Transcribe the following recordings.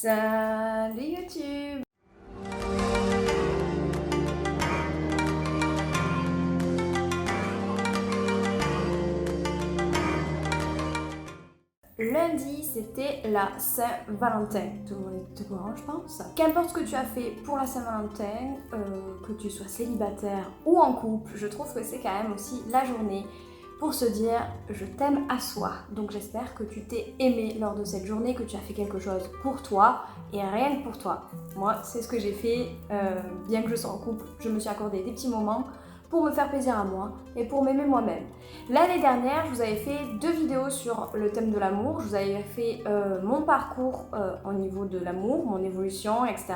Salut YouTube! Lundi, c'était la Saint-Valentin. Tout le monde est au courant, je pense. Qu'importe ce que tu as fait pour la Saint-Valentin, que tu sois célibataire ou en couple, je trouve que c'est quand même aussi la journée pour se dire je t'aime à soi. Donc j'espère que tu t'es aimé lors de cette journée, que tu as fait quelque chose pour toi et rien que pour toi. Moi, c'est ce que j'ai fait, bien que je sois en couple, je me suis accordé des petits moments pour me faire plaisir à moi et pour m'aimer moi-même. L'année dernière, je vous avais fait 2 vidéos sur le thème de l'amour. Je vous avais fait mon parcours au niveau de l'amour, mon évolution, etc.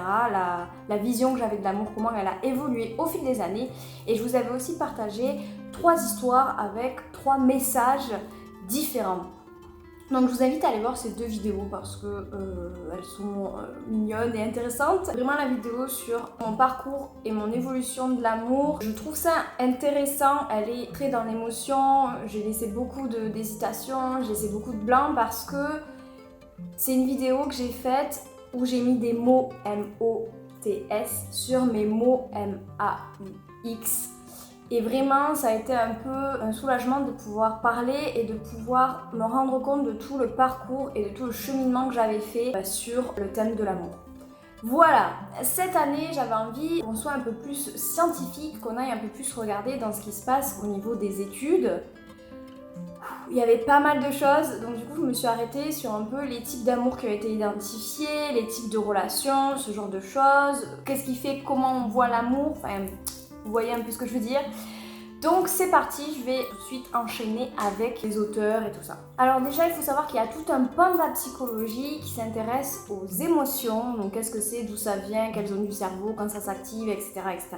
La vision que j'avais de l'amour, comment elle a évolué au fil des années. Et je vous avais aussi partagé 3 histoires avec 3 messages différents. Donc je vous invite à aller voir ces 2 vidéos parce que elles sont mignonnes et intéressantes. Vraiment la vidéo sur mon parcours et mon évolution de l'amour, je trouve ça intéressant, elle est très dans l'émotion, j'ai laissé beaucoup d'hésitation, j'ai laissé beaucoup de blanc parce que c'est une vidéo que j'ai faite où j'ai mis des mots M-O-T-S sur mes mots M-A-U-X. Et vraiment, ça a été un peu un soulagement de pouvoir parler et de pouvoir me rendre compte de tout le parcours et de tout le cheminement que j'avais fait sur le thème de l'amour. Voilà, cette année, j'avais envie qu'on soit un peu plus scientifique, qu'on aille un peu plus regarder dans ce qui se passe au niveau des études. Il y avait pas mal de choses, donc du coup, je me suis arrêtée sur un peu les types d'amour qui ont été identifiés, les types de relations, ce genre de choses. Qu'est-ce qui fait, comment on voit l'amour, enfin... Vous voyez un peu ce que je veux dire? Donc c'est parti, je vais tout de suite enchaîner avec les auteurs et tout ça. Alors déjà, il faut savoir qu'il y a tout un pan de la psychologie qui s'intéresse aux émotions. Donc qu'est-ce que c'est, d'où ça vient, quelles zones du cerveau, quand ça s'active, etc., etc.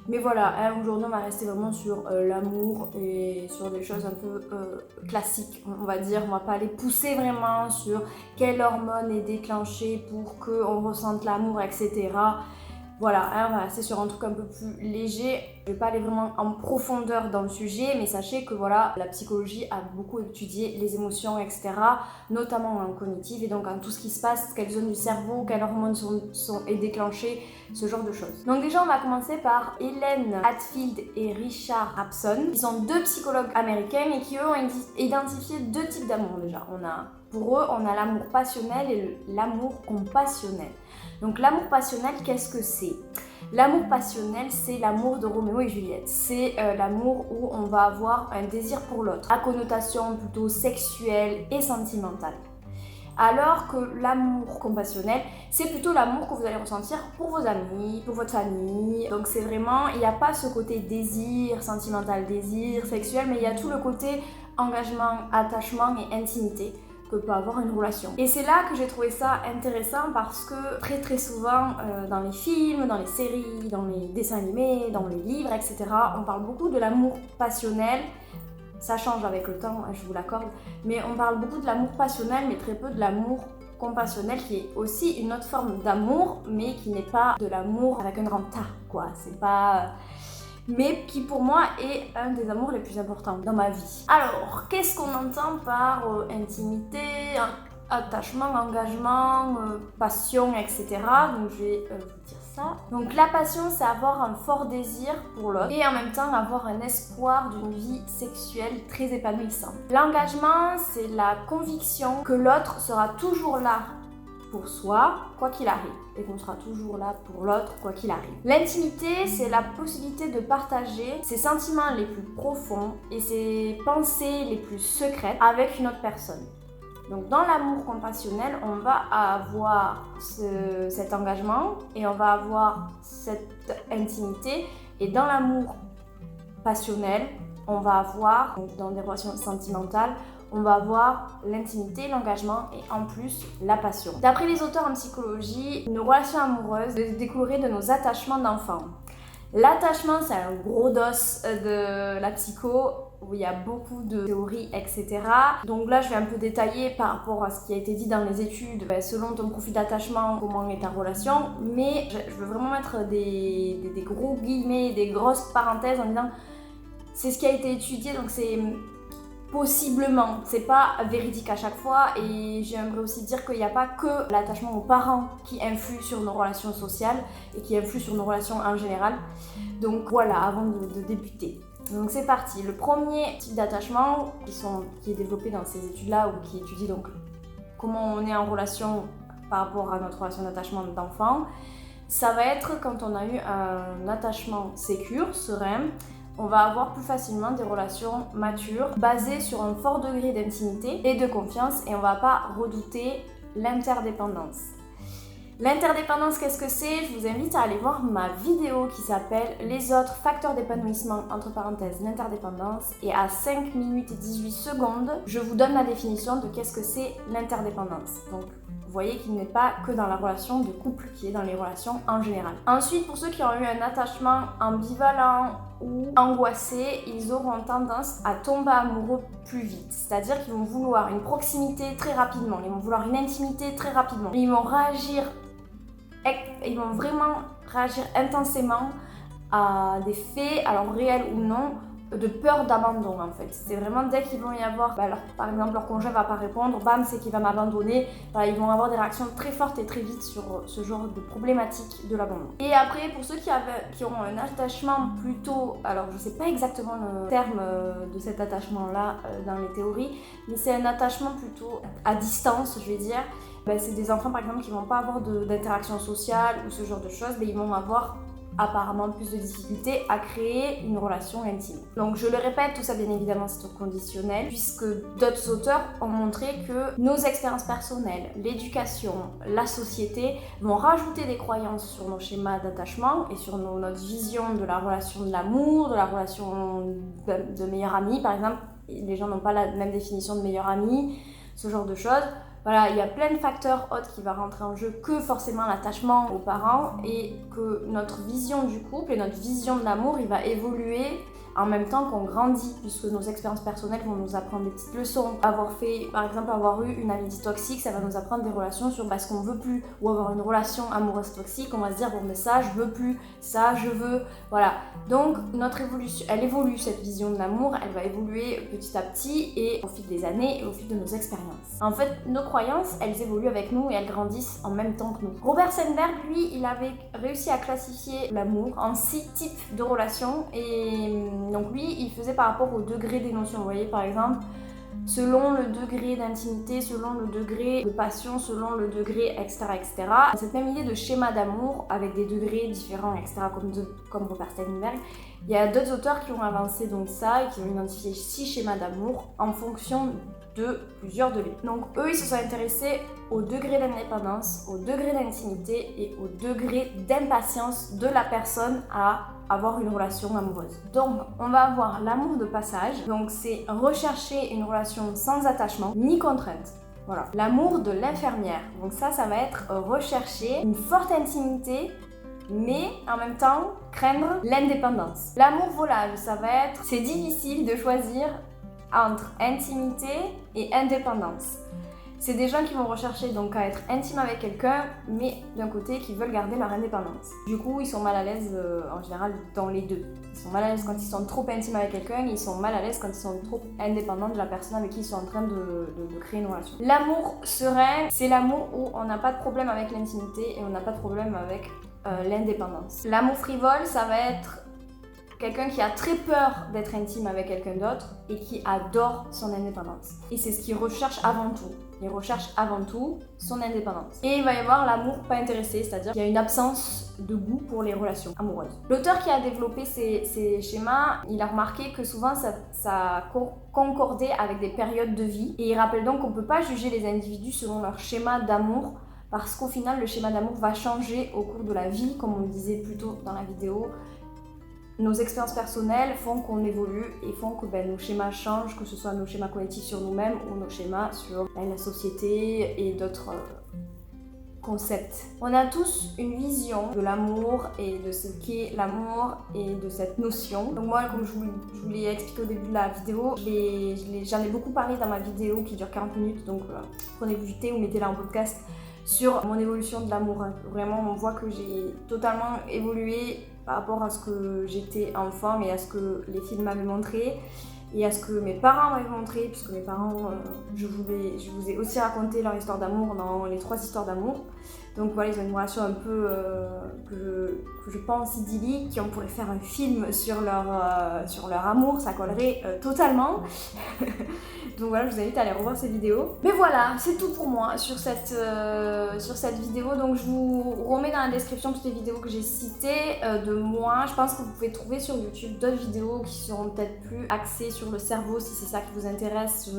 Mais voilà, aujourd'hui on va rester vraiment sur l'amour et sur des choses un peu classiques, on va dire. On va pas aller pousser vraiment sur quelle hormone est déclenchée pour qu'on ressente l'amour, etc. Voilà, on va rester sur un truc un peu plus léger. Je ne vais pas aller vraiment en profondeur dans le sujet, mais sachez que voilà, la psychologie a beaucoup étudié les émotions, etc., notamment en cognitive, et donc en tout ce qui se passe, quelles zones du cerveau, quelles hormones sont déclenchées, ce genre de choses. Donc déjà, on va commencer par Helen Hadfield et Richard Rapson, qui sont 2 psychologues américains et qui, eux, ont identifié 2 types d'amour déjà. Pour eux, on a l'amour passionnel et l'amour compassionnel. Donc l'amour passionnel, qu'est-ce que c'est? L'amour passionnel, c'est l'amour de Roméo et Juliette. C'est l'amour où on va avoir un désir pour l'autre, à connotation plutôt sexuelle et sentimentale. Alors que l'amour compassionnel, c'est plutôt l'amour que vous allez ressentir pour vos amis, pour votre famille. Donc c'est vraiment, il n'y a pas ce côté désir sentimental, désir sexuel, mais il y a tout le côté engagement, attachement et intimité que peut avoir une relation. Et c'est là que j'ai trouvé ça intéressant parce que très souvent dans les films, dans les séries, dans les dessins animés, dans les livres, etc., on parle beaucoup de l'amour passionnel. Ça change avec le temps, je vous l'accorde, mais on parle beaucoup de l'amour passionnel, mais très peu de l'amour compassionnel, qui est aussi une autre forme d'amour, mais qui n'est pas de l'amour avec un grand A, quoi. C'est pas... mais qui pour moi est un des amours les plus importants dans ma vie. Alors, qu'est-ce qu'on entend par intimité, attachement, engagement, passion, etc. Donc je vais vous dire ça. Donc la passion, c'est avoir un fort désir pour l'autre et en même temps avoir un espoir d'une vie sexuelle très épanouissante. L'engagement, c'est la conviction que l'autre sera toujours là pour soi, quoi qu'il arrive, et qu'on sera toujours là pour l'autre, quoi qu'il arrive. L'intimité, c'est la possibilité de partager ses sentiments les plus profonds et ses pensées les plus secrètes avec une autre personne. Donc dans l'amour compassionnel, on va avoir cet engagement et on va avoir cette intimité. Et dans l'amour passionnel, on va avoir, donc dans des relations sentimentales, on va avoir l'intimité, l'engagement et en plus la passion. D'après les auteurs en psychologie, une relation amoureuse découlerait de nos attachements d'enfants. L'attachement, c'est un gros dos de la psycho où il y a beaucoup de théories, etc. Donc là, je vais un peu détailler par rapport à ce qui a été dit dans les études, selon ton profil d'attachement, comment est ta relation. Mais je veux vraiment mettre des gros guillemets, des grosses parenthèses en disant c'est ce qui a été étudié, donc c'est Possiblement, c'est pas véridique à chaque fois et j'aimerais aussi dire qu'il n'y a pas que l'attachement aux parents qui influe sur nos relations sociales et qui influe sur nos relations en général. Donc voilà, avant de débuter. Donc c'est parti. Le premier type d'attachement qui est développé dans ces études-là ou qui étudie donc comment on est en relation par rapport à notre relation d'attachement d'enfant, ça va être quand on a eu un attachement sécure, serein, on va avoir plus facilement des relations matures, basées sur un fort degré d'intimité et de confiance et on va pas redouter l'interdépendance. L'interdépendance, qu'est-ce que c'est? Je vous invite à aller voir ma vidéo qui s'appelle Les autres facteurs d'épanouissement, entre parenthèses, l'interdépendance. Et à 5 minutes et 18 secondes, je vous donne la définition de qu'est-ce que c'est l'interdépendance. Donc, vous voyez qu'il n'est pas que dans la relation de couple, qui est dans les relations en général. Ensuite, pour ceux qui ont eu un attachement ambivalent ou angoissé, ils auront tendance à tomber amoureux plus vite. C'est-à-dire qu'ils vont vouloir une proximité très rapidement, ils vont vouloir une intimité très rapidement. Ils vont vraiment réagir intensément à des faits, alors réels ou non, de peur d'abandon en fait. C'est vraiment dès qu'ils vont y avoir, par exemple leur conjoint va pas répondre, bam, c'est qu'il va m'abandonner. Ils vont avoir des réactions très fortes et très vite sur ce genre de problématique de l'abandon. Et après, pour ceux qui ont un attachement plutôt, alors je sais pas exactement le terme de cet attachement-là dans les théories, mais c'est un attachement plutôt à distance, je vais dire. C'est des enfants par exemple qui vont pas avoir d'interaction sociale ou ce genre de choses, mais ils vont avoir apparemment plus de difficultés à créer une relation intime. Donc je le répète, tout ça bien évidemment c'est au conditionnel, puisque d'autres auteurs ont montré que nos expériences personnelles, l'éducation, la société vont rajouter des croyances sur nos schémas d'attachement et sur notre vision de la relation de l'amour, de la relation de meilleur ami par exemple. Les gens n'ont pas la même définition de meilleur ami, ce genre de choses. Voilà, il y a plein de facteurs autres qui vont rentrer en jeu que forcément l'attachement aux parents et que notre vision du couple et notre vision de l'amour, il va évoluer en même temps qu'on grandit, puisque nos expériences personnelles vont nous apprendre des petites leçons. Avoir eu une amitié toxique, ça va nous apprendre des relations sur ce qu'on veut plus, ou avoir une relation amoureuse toxique, on va se dire bon mais ça je veux plus, ça je veux, voilà. Donc notre évolution, elle évolue, cette vision de l'amour, elle va évoluer petit à petit et au fil des années et au fil de nos expériences. En fait, nos croyances, elles évoluent avec nous et elles grandissent en même temps que nous. Robert Sandberg, lui, il avait réussi à classifier l'amour en 6 types de relations et donc lui, il faisait par rapport au degré d'émotion. Vous voyez, par exemple, selon le degré d'intimité, selon le degré de passion, selon le degré, etc., etc. Cette même idée de schéma d'amour avec des degrés différents, etc., comme Robert Steinberg, il y a d'autres auteurs qui ont avancé donc ça et qui ont identifié 6 schémas d'amour en fonction de plusieurs degrés. Donc eux, ils se sont intéressés au degré d'indépendance, au degré d'intimité et au degré d'impatience de la personne à avoir une relation amoureuse. Donc on va avoir l'amour de passage, donc c'est rechercher une relation sans attachement ni contrainte. Voilà. L'amour de l'infirmière, donc ça va être rechercher une forte intimité mais en même temps craindre l'indépendance. L'amour volage, ça va être, c'est difficile de choisir entre intimité et indépendance. C'est des gens qui vont rechercher donc à être intimes avec quelqu'un, mais d'un côté qui veulent garder leur indépendance. Du coup, ils sont mal à l'aise en général dans les deux. Ils sont mal à l'aise quand ils sont trop intimes avec quelqu'un, ils sont mal à l'aise quand ils sont trop indépendants de la personne avec qui ils sont en train de créer une relation. L'amour serein, c'est l'amour où on n'a pas de problème avec l'intimité et on n'a pas de problème avec l'indépendance. L'amour frivole, ça va être quelqu'un qui a très peur d'être intime avec quelqu'un d'autre et qui adore son indépendance. Et c'est ce qu'il recherche avant tout. Il recherche avant tout son indépendance. Et il va y avoir l'amour pas intéressé, c'est-à-dire qu'il y a une absence de goût pour les relations amoureuses. L'auteur qui a développé ces schémas, il a remarqué que souvent ça concordait avec des périodes de vie. Et il rappelle donc qu'on ne peut pas juger les individus selon leur schéma d'amour parce qu'au final, le schéma d'amour va changer au cours de la vie, comme on le disait plus tôt dans la vidéo. Nos expériences personnelles font qu'on évolue et font que nos schémas changent, que ce soit nos schémas collectifs sur nous-mêmes ou nos schémas sur la société et d'autres concepts. On a tous une vision de l'amour et de ce qu'est l'amour et de cette notion. Donc moi, comme je vous l'ai expliqué au début de la vidéo, j'en ai beaucoup parlé dans ma vidéo qui dure 40 minutes, donc prenez-vous du thé ou mettez-la en podcast sur mon évolution de l'amour. Vraiment, on voit que j'ai totalement évolué par rapport à ce que j'étais enfant et à ce que les films m'avaient montré. et à ce que mes parents m'avaient montré, puisque mes parents, je vous ai aussi raconté leur histoire d'amour dans les 3 histoires d'amour. Donc voilà, ils ont une relation un peu que je pense idyllique, on pourrait faire un film sur leur amour, ça collerait totalement. Donc voilà, je vous invite à aller revoir ces vidéos. Mais voilà, c'est tout pour moi sur cette vidéo. Donc je vous remets dans la description toutes les vidéos que j'ai citées de moi. Je pense que vous pouvez trouver sur YouTube d'autres vidéos qui seront peut-être plus axées sur le cerveau si c'est ça qui vous intéresse.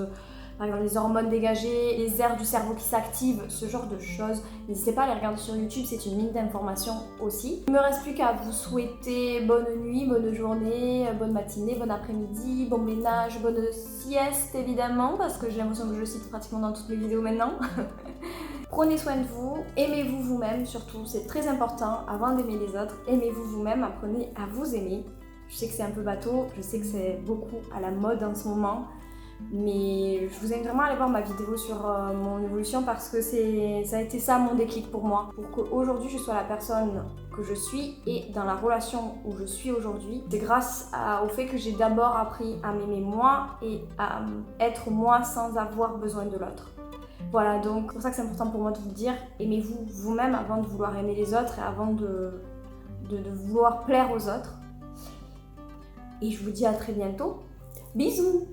Par exemple les hormones dégagées, les aires du cerveau qui s'activent, ce genre de choses. N'hésitez pas à les regarder sur YouTube, c'est une mine d'informations aussi. Il ne me reste plus qu'à vous souhaiter bonne nuit, bonne journée, bonne matinée, bon après-midi, bon ménage, bonne sieste évidemment, parce que j'ai l'impression que je le cite pratiquement dans toutes mes vidéos maintenant. Prenez soin de vous, aimez-vous vous-même surtout, c'est très important avant d'aimer les autres. Aimez-vous vous-même, apprenez à vous aimer. Je sais que c'est un peu bateau, je sais que c'est beaucoup à la mode en ce moment. Mais je vous invite vraiment à aller voir ma vidéo sur mon évolution parce que ça a été ça mon déclic pour moi. Pour qu'aujourd'hui je sois la personne que je suis et dans la relation où je suis aujourd'hui, c'est grâce au fait que j'ai d'abord appris à m'aimer moi et à être moi sans avoir besoin de l'autre. Voilà, donc c'est pour ça que c'est important pour moi de vous le dire. Aimez-vous vous-même avant de vouloir aimer les autres et avant de vouloir plaire aux autres. Et je vous dis à très bientôt. Bisous!